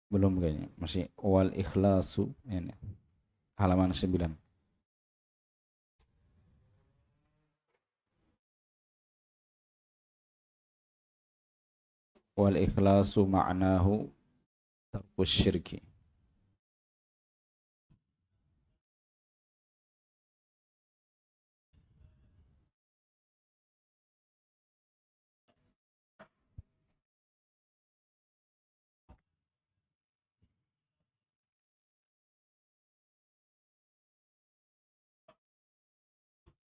Belum kayaknya. Masih wal ikhlasu ini. Halaman 9. Wal ikhlasu ma'nahu tarkus syirki.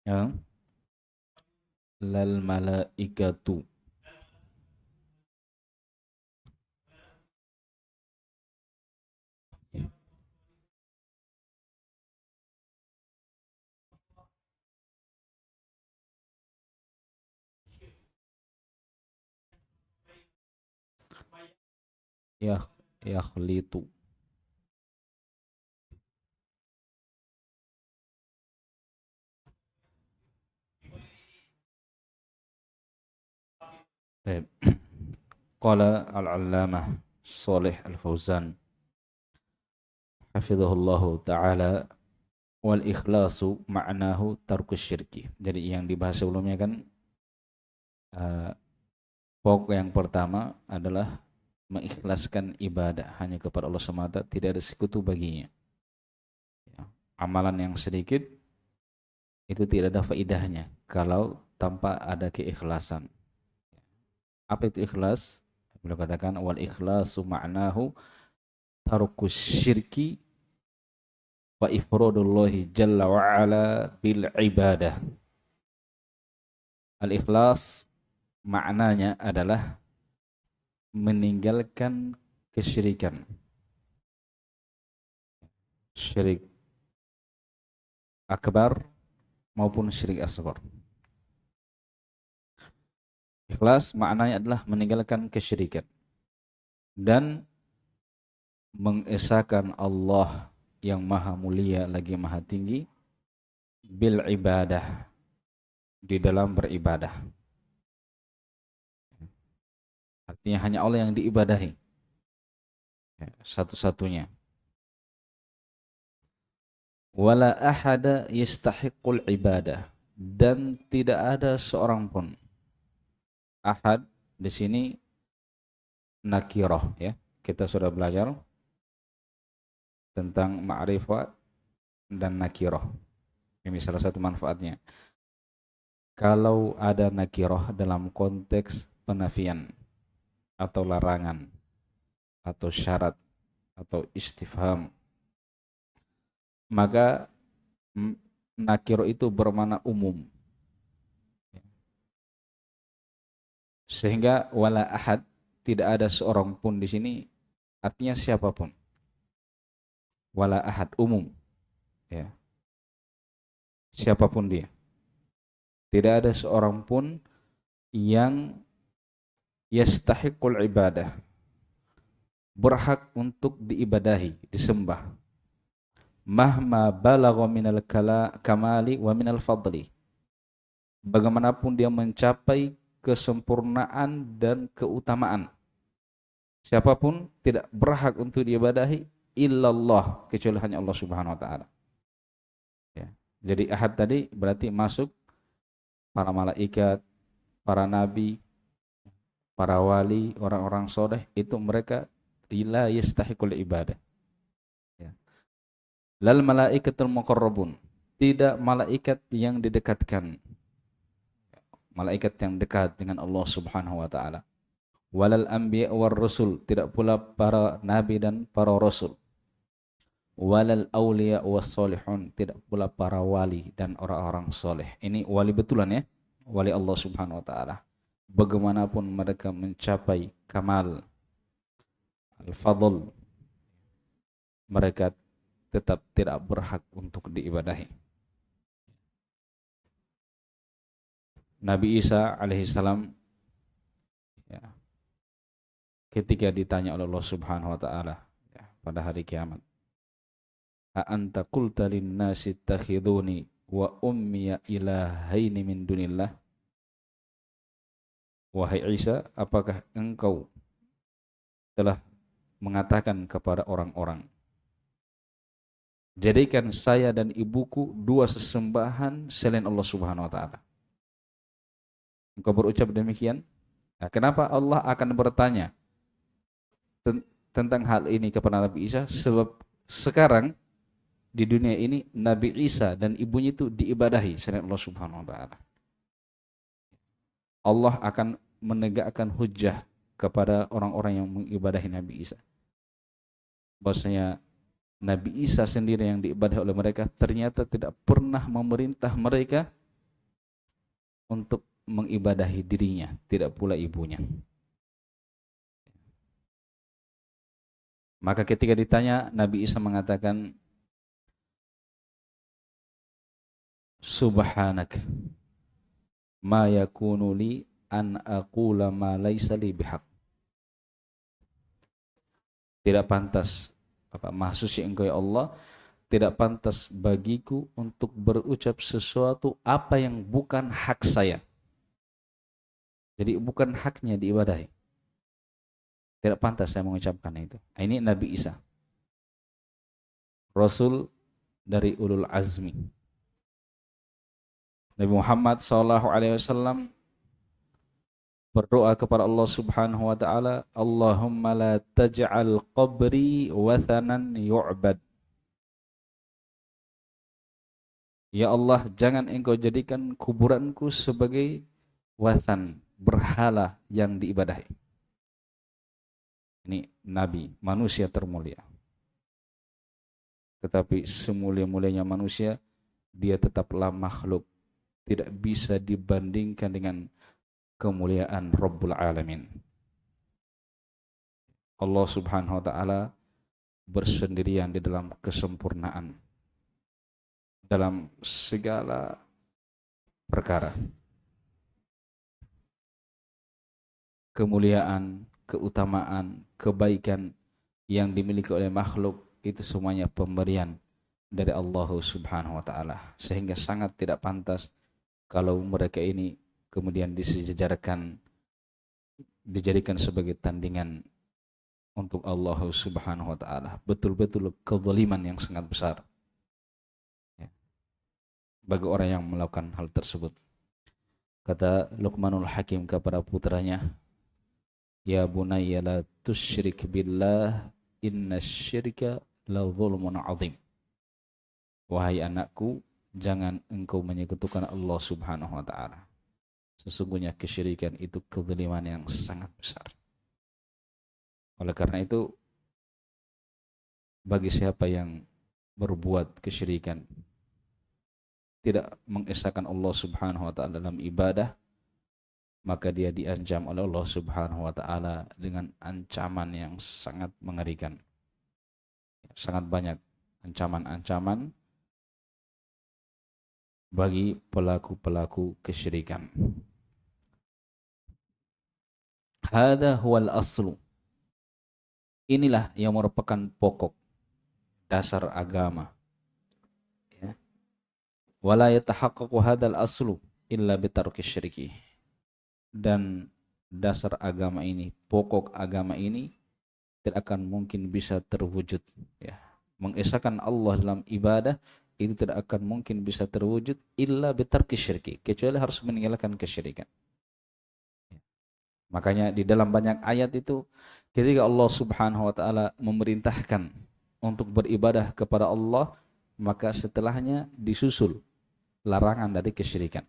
Yang lal malaikatu. Ya yakhlitu. Baik. Qala al-allamah Shalih Al-Fauzan hafizahullahu taala wal ikhlasu ma'nahu tarkus syirki. Jadi yang dibahas sebelumnya kan uh, pokok yang pertama adalah mengikhlaskan ibadah hanya kepada Allah semata, tidak ada sekutu baginya. Ya. Amalan yang sedikit itu tidak ada faidahnya kalau tanpa ada keikhlasan. Apa itu ikhlas? Beliau katakan wal ikhlasu ma'nahu tarkus syirki wa ifradullahi jalla wa ala bil ibadah. Al ikhlas maknanya adalah meninggalkan kesyirikan, syirik akbar maupun syirik asghar. Ikhlas maknanya adalah meninggalkan kesyirikan dan mengesahkan Allah yang maha mulia lagi maha tinggi bil ibadah, di dalam beribadah. Artinya hanya Allah yang diibadahi, ya, satu-satunya. Wala ahada yastahiqul ibadah, dan tidak ada seorang pun. Ahad di sini nakirah, ya. Kita sudah belajar tentang ma'rifat dan nakirah. Ini salah satu manfaatnya. Kalau ada nakirah dalam konteks penafian atau larangan atau syarat atau istifham, maka nakirah itu bermakna umum. Sehingga wala ahad, tidak ada seorang pun di sini artinya siapapun. Wala ahad umum, ya. Siapapun dia. Tidak ada seorang pun yang yastahiqul ibadah, berhak untuk diibadahi, disembah. Mahma balagha minal kamali wa minal fadli. Bagaimanapun dia mencapai kesempurnaan dan keutamaan. Siapapun tidak berhak untuk diibadahi illallah, kecuali hanya Allah Subhanahu wa taala. Ya. Jadi ahad tadi berarti masuk para malaikat, para nabi, para wali, orang-orang soleh, itu mereka la yastahiqul ibadah. Ya. Lal malaikatul muqarrabun, tidak malaikat yang didekatkan, malaikat yang dekat dengan Allah Subhanahu wa taala. Walal anbiya war rasul, tidak pula para nabi dan para rasul. Walal auliya was solihun, tidak pula para wali dan orang-orang soleh. Ini wali betulan, ya, wali Allah Subhanahu wa taala. Bagaimanapun mereka mencapai kamal al-fadl, mereka tetap tidak berhak untuk diibadahi. Nabi Isa alaihissalam, ya, ketika ditanya oleh Allah Subhanahu wa taala, ya, pada hari kiamat, a anta qulta lin-nasi ittakhiduni wa ummiya ilahaini min dunillah. Wahai Isa, apakah engkau telah mengatakan kepada orang-orang, jadikan saya dan ibuku dua sesembahan selain Allah Subhanahu wa taala. Engkau berucap demikian? Nah, kenapa Allah akan bertanya tentang hal ini kepada Nabi Isa? Sebab sekarang di dunia ini Nabi Isa dan ibunya itu diibadahi selain Allah Subhanahu wa taala. Allah akan menegakkan hujjah kepada orang-orang yang mengibadahi Nabi Isa. Bahwasanya Nabi Isa sendiri yang diibadahi oleh mereka ternyata tidak pernah memerintah mereka untuk mengibadahi dirinya, tidak pula ibunya. Maka ketika ditanya, Nabi Isa mengatakan, Subhanak, ma yakunu li an aqula ma laysa li bihaq. Tidak pantas, Maha Suci Engkau ya Allah, tidak pantas bagiku untuk berucap sesuatu apa yang bukan hak saya. Jadi bukan haknya diibadahi. Tidak pantas saya mengucapkan itu. Ini Nabi Isa, Rasul dari ulul azmi. Nabi Muhammad SAW berdoa kepada Allah Subhanahu wa taala, Allahumma la taj'al qabri wathanan yu'bad. Ya Allah, jangan engkau jadikan kuburanku sebagai wathan, berhala yang diibadahi. Ini Nabi, manusia termulia. Tetapi semulia-mulianya manusia, dia tetaplah makhluk. Tidak bisa dibandingkan dengan kemuliaan Rabbul Alamin. Allah Subhanahu wa taala bersendirian di dalam kesempurnaan dalam segala perkara. Kemuliaan, keutamaan, kebaikan yang dimiliki oleh makhluk itu semuanya pemberian dari Allah Subhanahu wa taala, sehingga sangat tidak pantas kalau mereka ini kemudian dijadikan sebagai tandingan untuk Allah Subhanahu wa taala. Betul-betul kezaliman yang sangat besar ya, bagi orang yang melakukan hal tersebut. Kata Luqmanul Hakim kepada putranya, ya bunayya la tusyrik billah innasyirka la zulmun azim. Wahai anakku, jangan engkau menyekutukan Allah Subhanahu wa taala. Sesungguhnya kesyirikan itu kezaliman yang sangat besar. Oleh karena itu, bagi siapa yang berbuat kesyirikan, tidak mengesahkan Allah Subhanahu wa taala dalam ibadah, maka dia diancam oleh Allah Subhanahu wa taala dengan ancaman yang sangat mengerikan. Sangat banyak ancaman-ancaman bagi pelaku-pelaku kesyirikan. Hada huwal aslu. Inilah yang merupakan pokok dasar agama. Ya. Wala yatahaqqaqu hadzal aslu illa bitarki syirki. Dan dasar agama ini, pokok agama ini tidak akan mungkin bisa terwujud. Ya. Mengesahkan Allah dalam ibadah itu tidak akan mungkin bisa terwujud illa bitarki syirki, kecuali harus meninggalkan kesyirikan. Makanya di dalam banyak ayat itu ketika Allah Subhanahu wa taala memerintahkan untuk beribadah kepada Allah, maka setelahnya disusul larangan dari kesyirikan.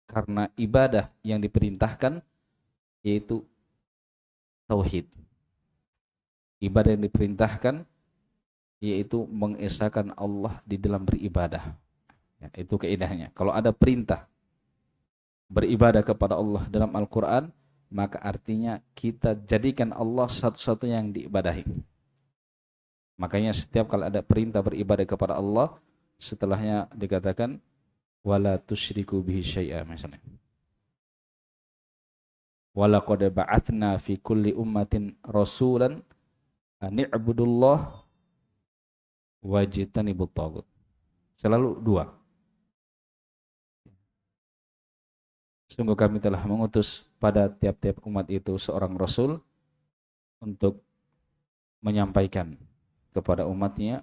Karena ibadah yang diperintahkan yaitu tauhid. Ibadah yang diperintahkan yaitu mengesahkan Allah di dalam beribadah. Ya, itu kaidahnya. Kalau ada perintah beribadah kepada Allah dalam Al-Quran, maka artinya kita jadikan Allah satu-satunya yang diibadahi. Makanya setiap kali ada perintah beribadah kepada Allah, setelahnya dikatakan wala tusyriku bihi syai'a, misalnya. Walaqad ba'atsna fi kulli ummatin rasulan an i'budullah wajtanibut taghut. Selalu dua. Sungguh kami telah mengutus pada tiap-tiap umat itu seorang rasul untuk menyampaikan kepada umatnya,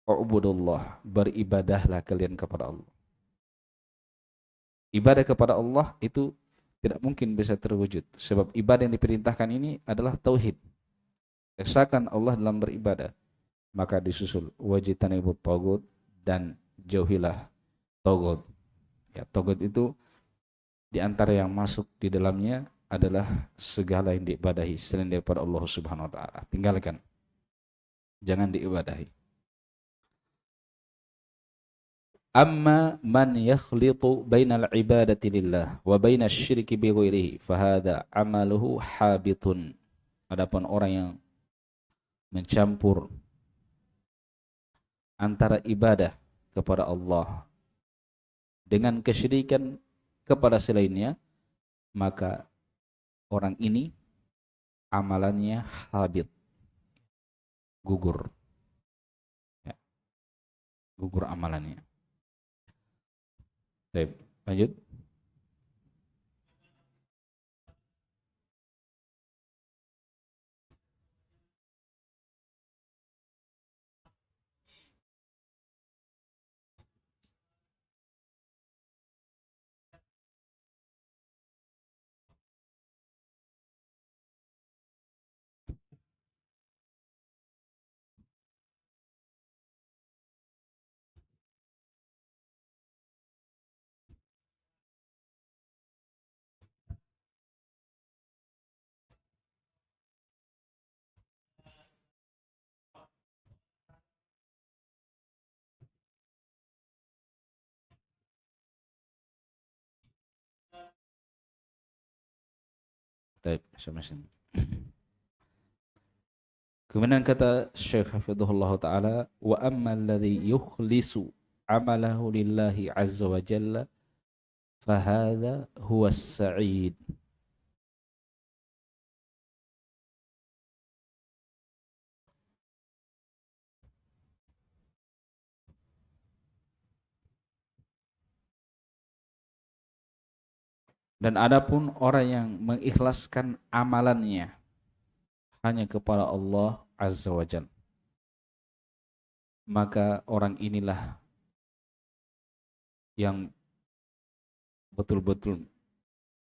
"Ubudullah, beribadahlah kalian kepada Allah." Ibadah kepada Allah itu tidak mungkin bisa terwujud, sebab ibadah yang diperintahkan ini adalah tauhid. Esakan Allah dalam beribadah, maka disusul wajtanibut tagut, dan jauhilah tagut. Ya, tagut itu di antara yang masuk di dalamnya adalah segala yang diibadahi selain daripada Allah Subhanahu wa taala. Tinggalkan. Jangan diibadahi. Amma man yakhlitu bainal ibadati lillah wa bainasy syirki bi ghairihi fahada amaluhu habitun. Adapun orang yang mencampur antara ibadah kepada Allah dengan kesyirikan kepada selainnya, maka orang ini amalannya habit, gugur, ya, gugur amalannya. Baik, lanjut. Baik, sama-sama. Kemudian kata Syekh Hafizahullah Ta'ala, wa amma alladhi yukhlisu amalahu lillahi azza wa jalla fahadha huwa as-sa'id. Dan adapun orang yang mengikhlaskan amalannya hanya kepada Allah azza wa jalla, maka orang inilah yang betul-betul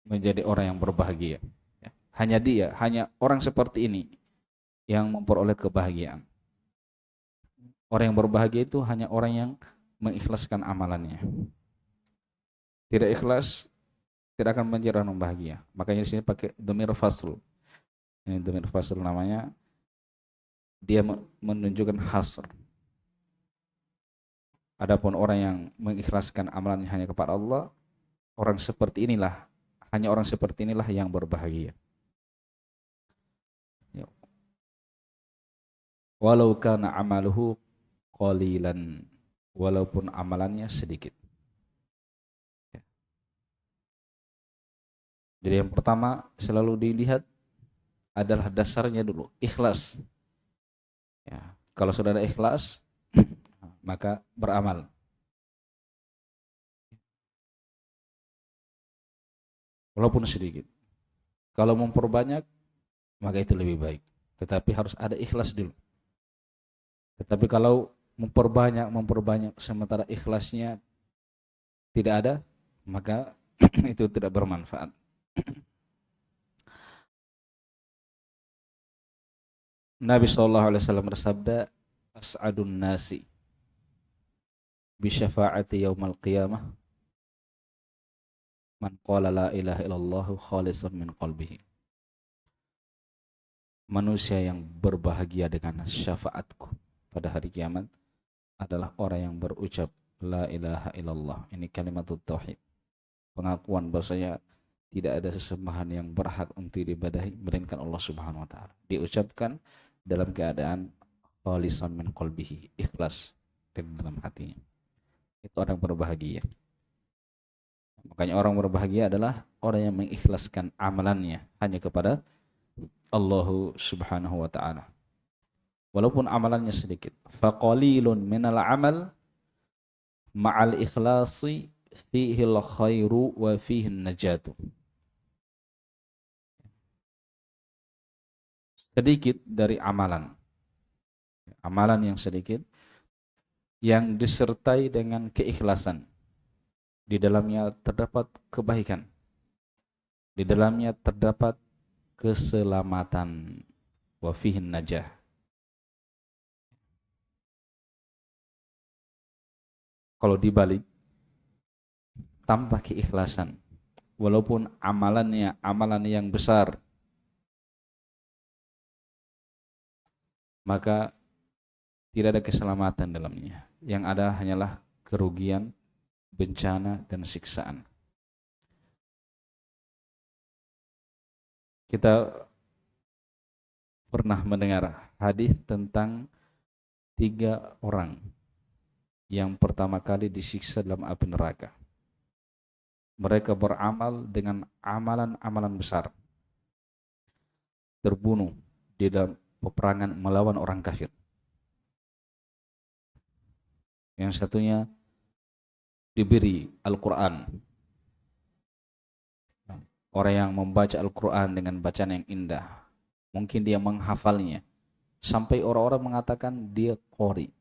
menjadi orang yang berbahagia. Ya. Hanya dia, hanya orang seperti ini yang memperoleh kebahagiaan. Orang yang berbahagia itu hanya orang yang mengikhlaskan amalannya. Tidak ikhlas, tidak akan menjadi orang bahagia. Makanya di sini pakai dhamir fasl. Ini dhamir fasl namanya, dia menunjukkan hasr. Adapun orang yang mengikhlaskan amalannya hanya kepada Allah, orang seperti inilah, hanya orang seperti inilah yang berbahagia. Ya. Walau kana amaluhu qalilan, walaupun amalannya sedikit. Ya. Jadi yang pertama selalu dilihat adalah dasarnya dulu, ikhlas. Ya. Kalau sudah ada ikhlas, maka beramal. Walaupun sedikit. Kalau memperbanyak, maka itu lebih baik. Tetapi harus ada ikhlas dulu. Tetapi kalau memperbanyak sementara ikhlasnya tidak ada, maka itu tidak bermanfaat. Nabi SAW bersabda, as'adun nasi bisyafaati yaumal qiyamah man qala la ilaha illallah khalisan min qalbihi. Manusia yang berbahagia dengan syafaatku pada hari kiamat adalah orang yang berucap la ilaha illallah. Ini kalimat tauhid, pengakuan bahwasanya tidak ada sesembahan yang berhak untuk diibadahi melainkan Allah Subhanahu wa taala. Diucapkan dalam keadaan khalisan min qalbihi, ikhlas dari dalam hatinya. Itu orang berbahagia. Makanya orang berbahagia adalah orang yang mengikhlaskan amalannya hanya kepada Allah Subhanahu wa taala. Walaupun amalannya sedikit. Faqalilun minal amal ma'al ikhlasi fihi al-khairu wa fihi an-najatu. sedikit dari amalan. Amalan yang sedikit yang disertai dengan keikhlasan. Di dalamnya terdapat kebaikan. Di dalamnya terdapat keselamatan. Wa fihin najah. Kalau dibalik, tanpa keikhlasan, walaupun amalannya amalan yang besar, maka tidak ada keselamatan dalamnya. Yang ada hanyalah kerugian, bencana, dan siksaan. Kita pernah mendengar hadis tentang 3 orang yang pertama kali disiksa dalam api neraka. Mereka beramal dengan amalan-amalan besar, terbunuh di dalam peperangan melawan orang kafir. Yang satunya diberi Al-Quran. Orang yang membaca Al-Quran dengan bacaan yang indah, mungkin dia menghafalnya sampai orang-orang mengatakan dia qori.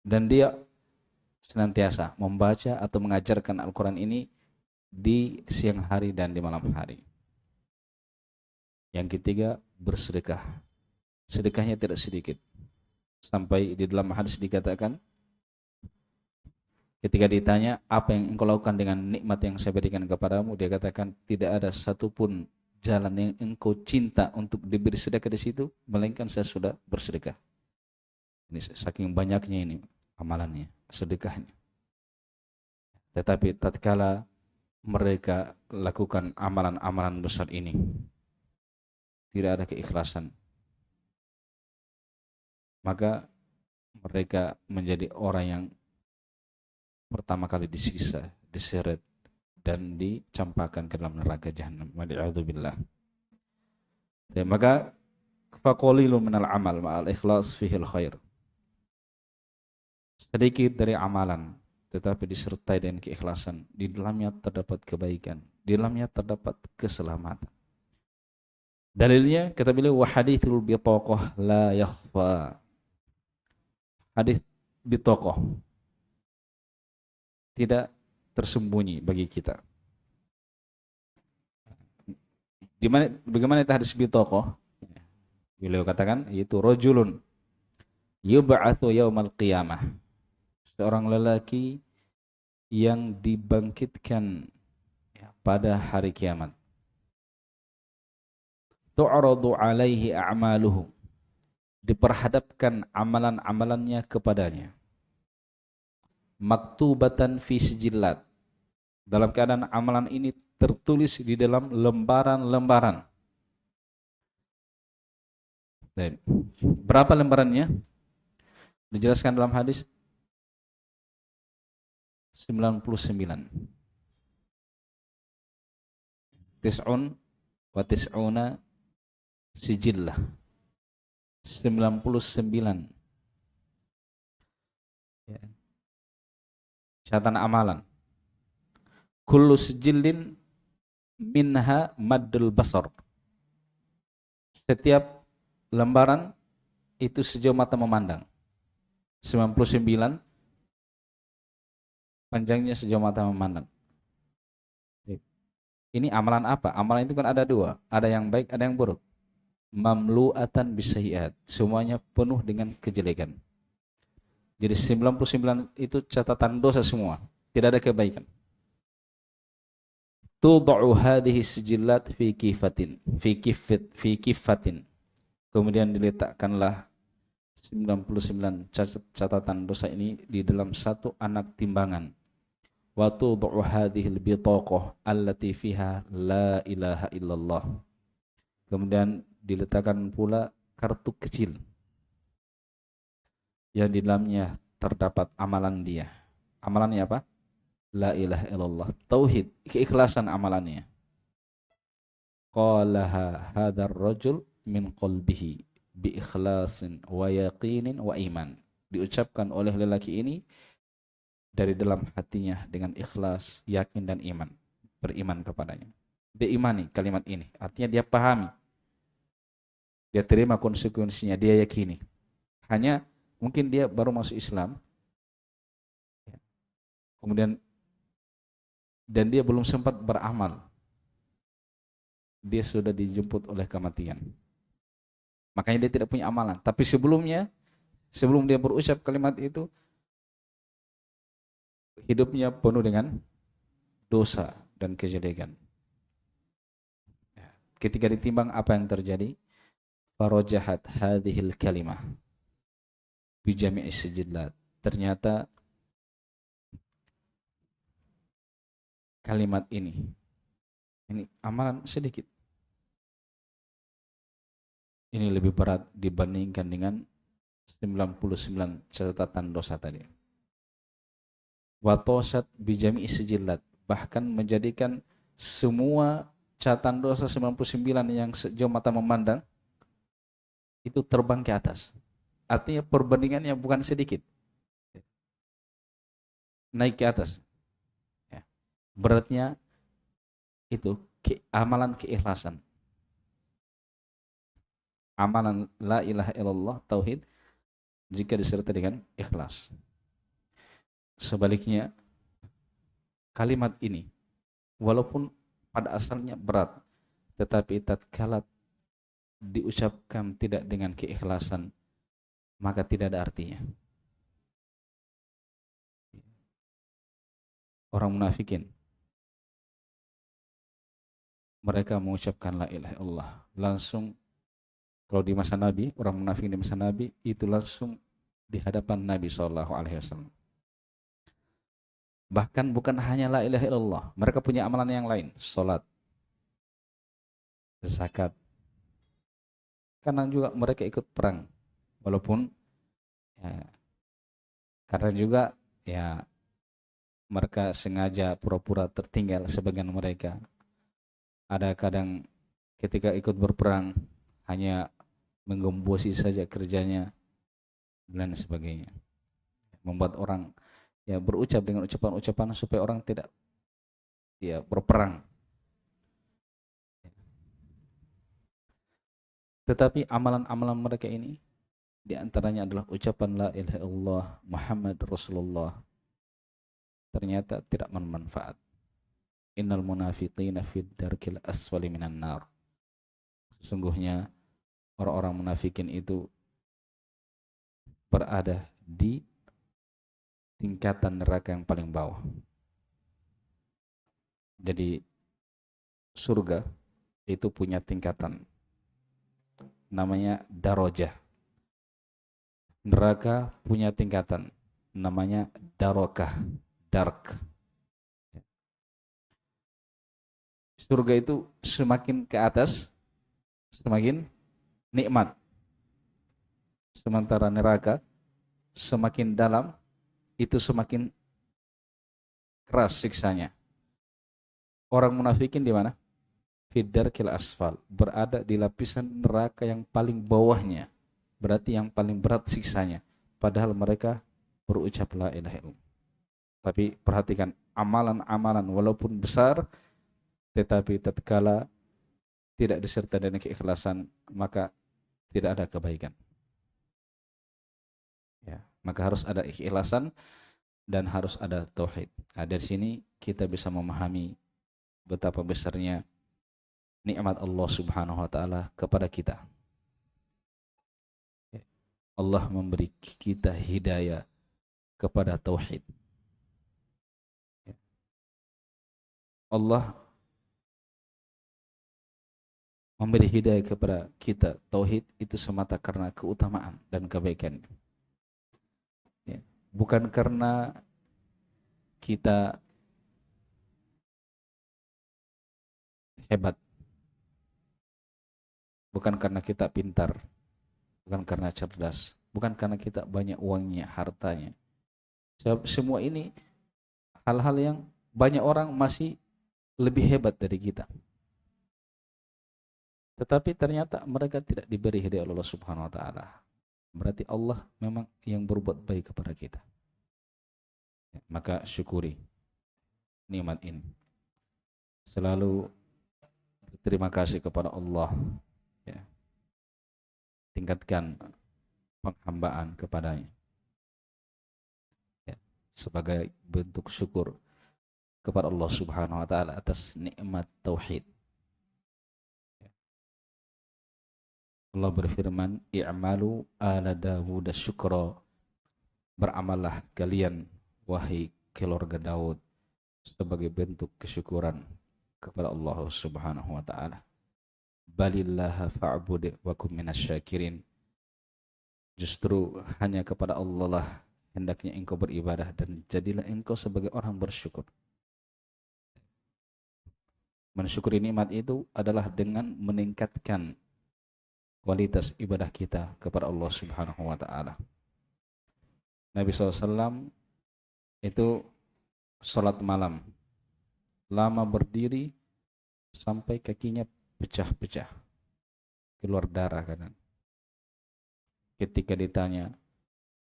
Dan dia senantiasa membaca atau mengajarkan Al-Quran ini di siang hari dan di malam hari. Yang ketiga, bersedekah. Sedekahnya tidak sedikit. Sampai di dalam hadis dikatakan, ketika ditanya, apa yang engkau lakukan dengan nikmat yang saya berikan kepadamu? Dia katakan, tidak ada satupun jalan yang engkau cinta untuk diberi sedekah di situ, melainkan saya sudah bersedekah. Ini saking banyaknya ini amalannya, sedekahnya. Tetapi tatkala mereka lakukan amalan-amalan besar ini, tidak ada keikhlasan, maka mereka menjadi orang yang pertama kali disiksa, diseret, dan dicampakkan ke dalam neraka jahanam. Wa'alaikumsalam. Ya, maka faqalilu minal amal ma'al ikhlas fihil khair. Sedikit dari amalan, tetapi disertai dengan keikhlasan. Di dalamnya terdapat kebaikan, di dalamnya terdapat keselamatan. Dalilnya kata beliau, wa hadithul bitaqah la yakhfa. Hadis bitaqah tidak tersembunyi bagi kita. Bagaimana itu hadis bitaqah? Beliau katakan, yaitu rajulun yub'atsu yaumal qiyamah. Seorang lelaki yang dibangkitkan pada hari kiamat. Tu'radu alaihi a'maluhu. Diperhadapkan amalan-amalannya kepadanya. Maktubatan fi sijillat. Dalam keadaan amalan ini tertulis di dalam lembaran-lembaran. Dan berapa lembarannya? Dijelaskan dalam hadis 99. Tis'un wa tis'una sijillah. 99. Ya. Catatan amalan. Kullu sijillin minha maddul basar. Setiap lembaran itu sejauh mata memandang. 99 panjangnya sejauh mata memandang. Ini amalan apa? Amalan itu kan ada 2, ada yang baik, ada yang buruk. Mamlu'atan bisayyi'at, semuanya penuh dengan kejelekan. Jadi 99 itu catatan dosa semua, tidak ada kebaikan. Tud'u hadhihi sijillat fi kifatin. Kemudian diletakkanlah 99 catatan dosa ini di dalam satu anak timbangan. Wa tud'u hadhihi al-bitaqah allati fiha la ilaha illallah. Kemudian diletakkan pula kartu kecil yang di dalamnya terdapat amalan dia. Amalannya apa? La ilaha illallah. Tauhid, keikhlasan amalannya. Qalaha hadzal rajul min qalbihi bi ikhlasin wa yaqinin wa iman. Diucapkan oleh lelaki ini dari dalam hatinya dengan ikhlas, yakin dan iman, beriman kepadanya. Dia imani kalimat ini. Artinya dia pahami. Dia terima konsekuensinya, dia yakini. Hanya mungkin dia baru masuk Islam, kemudian dan dia belum sempat beramal. Dia sudah dijemput oleh kematian. Makanya dia tidak punya amalan. Tapi sebelumnya, sebelum dia berucap kalimat itu, hidupnya penuh dengan dosa dan kejelekan. Ketika ditimbang apa yang terjadi, farajahat hadhil kalimah bi jami'i sijillat. Ternyata kalimat ini amalan sedikit. Ini lebih berat dibandingkan dengan 99 catatan dosa tadi. Wa tosat bi jami'i sijillat, bahkan menjadikan semua catatan dosa 99 yang sejauh mata memandang itu terbang ke atas. Artinya perbandingannya bukan sedikit. Naik ke atas. Ya. Beratnya itu amalan keikhlasan. Amalan la ilaha illallah tauhid jika disertai dengan ikhlas. Sebaliknya kalimat ini walaupun pada asalnya berat, tetapi tatkala diucapkan tidak dengan keikhlasan, maka tidak ada artinya. Orang munafikin, mereka mengucapkan la ilaha illallah, langsung kalau di masa Nabi, orang munafik di masa Nabi itu langsung di hadapan Nabi SAW. Bahkan bukan hanya la ilaha illallah, mereka punya amalan yang lain, salat, zakat. Karena juga mereka ikut perang, walaupun ya, karena juga ya mereka sengaja pura-pura tertinggal sebagian mereka. Ada kadang ketika ikut berperang hanya menggembosi saja kerjanya dan sebagainya. Membuat orang ya berucap dengan ucapan-ucapan supaya orang tidak ya berperang. Tetapi amalan-amalan mereka ini diantaranya adalah ucapan la ilaha illallah Muhammad Rasulullah, ternyata tidak bermanfaat. Innal munafiqina fid darkil asfali minan nar. Sesungguhnya orang-orang munafikin itu berada di tingkatan neraka yang paling bawah. Jadi surga itu punya tingkatan, namanya darajah. Neraka punya tingkatan, namanya darokah, dark. Surga itu semakin ke atas, semakin nikmat. Sementara neraka semakin dalam, itu semakin keras siksanya. Orang munafikin di mana? Fidarkil asfal, berada di lapisan neraka yang paling bawahnya. Berarti yang paling berat siksanya. Padahal mereka berucap la ilaha illallah. Tapi perhatikan, amalan-amalan walaupun besar, tetapi tatkala tidak disertai dengan keikhlasan, maka tidak ada kebaikan. Ya, maka harus ada keikhlasan dan harus ada tauhid. Nah, dari sini kita bisa memahami betapa besarnya nikmat Allah Subhanahu wa taala kepada kita. Allah memberi kita hidayah kepada tauhid. Allah memberi hidayah kepada kita tauhid itu semata karena keutamaan dan kebaikan. Bukan karena kita hebat, bukan karena kita pintar, bukan karena cerdas, bukan karena kita banyak uangnya, hartanya. Semua ini hal-hal yang banyak orang masih lebih hebat dari kita. Tetapi ternyata mereka tidak diberi hidayah Allah Subhanahu wa taala. Berarti Allah memang yang berbuat baik kepada kita. Maka syukuri nikmat ini. Selalu Terima kasih kepada Allah, ya. Tingkatkan penghambaan kepadanya, ya, sebagai bentuk syukur kepada Allah Subhanahu wa taala atas nikmat tauhid. Allah berfirman, "I'malu ala Dawud syukra." Beramallah kalian wahai keluarga Daud sebagai bentuk kesyukuran kepada Allah Subhanahu wa taala. Balillaha fa'bud wa kum minasyakirin. Justru hanya kepada Allah lah hendaknya engkau beribadah dan jadilah engkau sebagai orang bersyukur. Mensyukuri nikmat itu adalah dengan meningkatkan kualitas ibadah kita kepada Allah Subhanahu wa taala. Nabi SAW itu sholat malam, lama berdiri sampai kakinya pecah-pecah, keluar darah kadang. Ketika ditanya,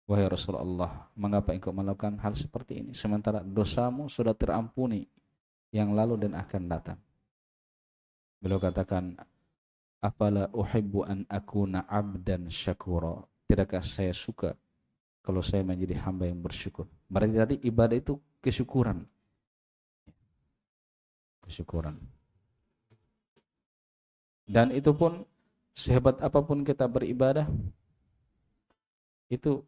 "Wahai Rasulullah, mengapa engkau melakukan hal seperti ini sementara dosamu sudah terampuni yang lalu dan akan datang?" Beliau katakan, "Afala uhibbu an akuna abdan syakura." Tidakkah saya suka kalau saya menjadi hamba yang bersyukur? Berarti tadi ibadah itu kesyukuran. Kesyukuran. Dan itu pun sehebat apapun kita beribadah, itu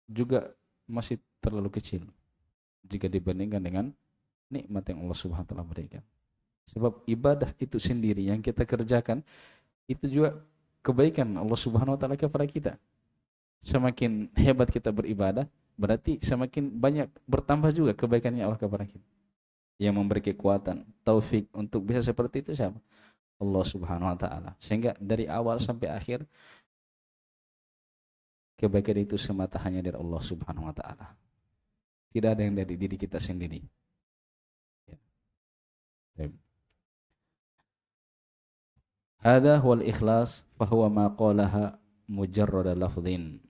juga masih terlalu kecil jika dibandingkan dengan nikmat yang Allah Subhanahu wa taala berikan. Sebab ibadah itu sendiri yang kita kerjakan itu juga kebaikan Allah Subhanahu wa taala kepada kita. Semakin hebat kita beribadah, berarti semakin banyak bertambah juga kebaikannya Allah kepada kita. Yang memberi kekuatan, taufik untuk bisa seperti itu siapa? Allah Subhanahu wa taala. Sehingga dari awal sampai akhir kebaikan itu semata hanya dari Allah Subhanahu wa taala. Tidak ada yang dari diri kita sendiri. Ya. Hadza huwal ikhlas fa huwa ma qalaha mujarrad lafdhin.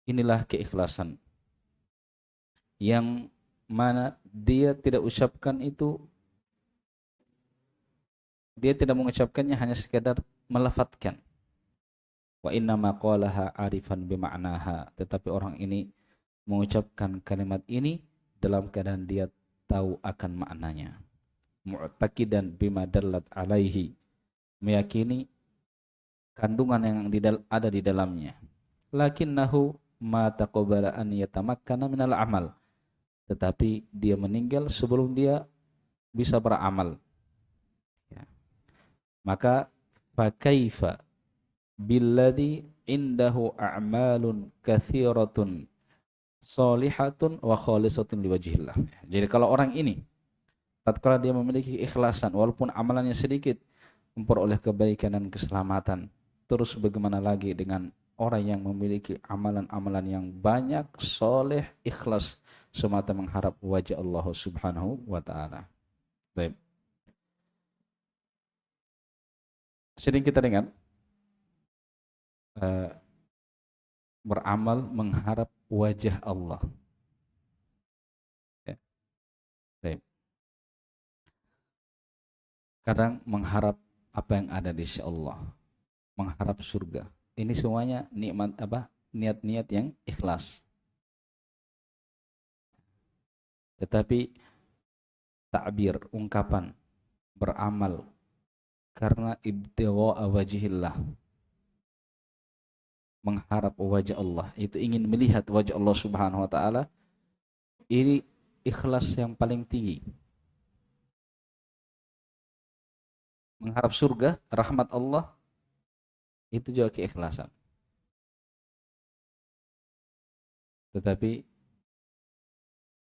Inilah keikhlasan yang mana dia tidak ucapkan itu, dia tidak mengucapkannya hanya sekedar melafadzkan. Wa inna ma qalaha arifan bima'naha, tetapi orang ini mengucapkan kalimat ini dalam keadaan dia tahu akan maknanya. Mu'taqidan bima dallat alaihi, meyakini kandungan yang ada di dalamnya. Lakinnahu ma taqabbala an yatamakkana minal amal, tetapi dia meninggal sebelum dia bisa beramal, ya. Maka fa kaifa billadzi indahu a'malun katsiratun shalihatun wa khalisatun liwajhillah. Jadi kalau orang ini tatkala dia memiliki keikhlasan walaupun amalannya sedikit memperoleh kebaikan dan keselamatan, terus bagaimana lagi dengan orang yang memiliki amalan-amalan yang banyak, soleh, ikhlas, semata mengharap wajah Allah Subhanahu wa taala. Baik. Sering kita dengar beramal mengharap wajah Allah. Ya. Baik. Kadang mengharap apa yang ada di sisi Allah, mengharap surga. Ini semuanya nikmat apa? Niat-niat yang ikhlas. Tetapi takbir, ungkapan beramal karena ibtigha wajhillah, mengharap wajah Allah, itu ingin melihat wajah Allah Subhanahu wa taala, ini ikhlas yang paling tinggi. Mengharap surga, rahmat Allah, itu juga keikhlasan. Tetapi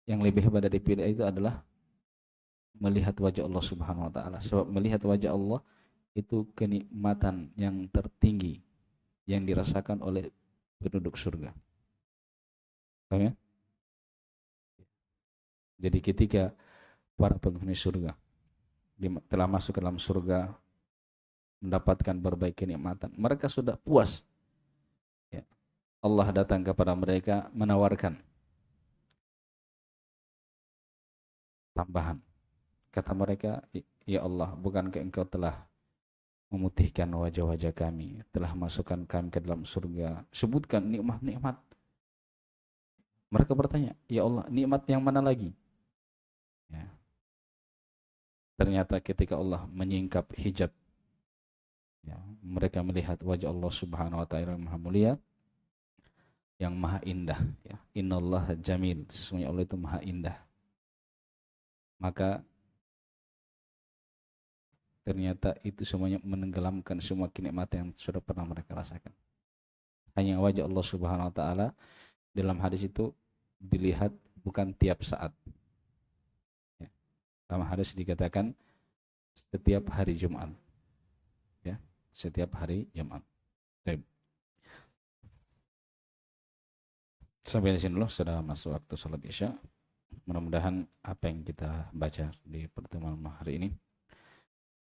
yang lebih hebat dari itu adalah melihat wajah Allah Subhanahu wa taala. Sebab melihat wajah Allah itu kenikmatan yang tertinggi yang dirasakan oleh penduduk surga. Paham ya? Jadi ketika para penghuni surga telah masuk ke dalam surga, mendapatkan berbagai kenikmatan, mereka sudah puas. Ya. Allah datang kepada mereka menawarkan tambahan. Kata mereka, ya Allah, bukankah engkau telah memutihkan wajah-wajah kami, telah masukkan kami ke dalam surga, sebutkan nikmat-nikmat. Mereka bertanya, ya Allah, nikmat yang mana lagi? Ya. Ternyata ketika Allah menyingkap hijab, ya, mereka melihat wajah Allah Subhanahu wa taala yang maha mulia, yang maha indah, ya. Innallaha jamil, sesungguhnya Allah itu maha indah. Maka ternyata itu semuanya menenggelamkan semua kenikmatan yang sudah pernah mereka rasakan. Hanya wajah Allah Subhanahu wa taala dalam hadis itu dilihat bukan tiap saat. Ya. Dalam hadis dikatakan setiap hari Jumat. Ya, setiap hari Jumat. Baik. Sampai di sini dulu, sudah masuk waktu sholat Isya. Mudah-mudahan apa yang kita baca di pertemuan hari ini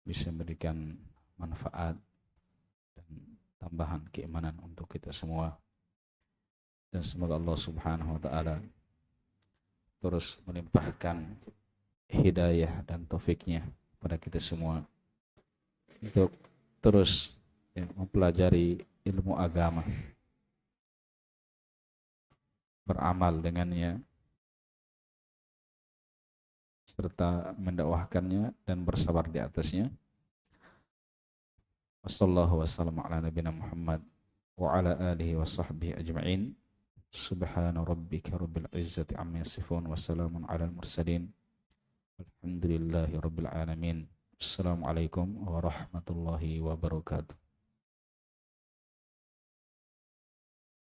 bisa memberikan manfaat dan tambahan keimanan untuk kita semua. Dan semoga Allah Subhanahu wa taala terus melimpahkan hidayah dan taufiknya pada kita semua untuk terus mempelajari ilmu agama, beramal dengannya, serta mendakwahkannya dan bersabar di atasnya. Wassallallahu wasallam ala nabiyina Muhammad wa ala alihi wa sahbihi ajma'in. Subhana rabbika rabbil izzati amma yasifun wa salamun ala al-mursalin. Alhamdulillahi rabbil alamin. Assalamualaikum warahmatullahi wabarakatuh.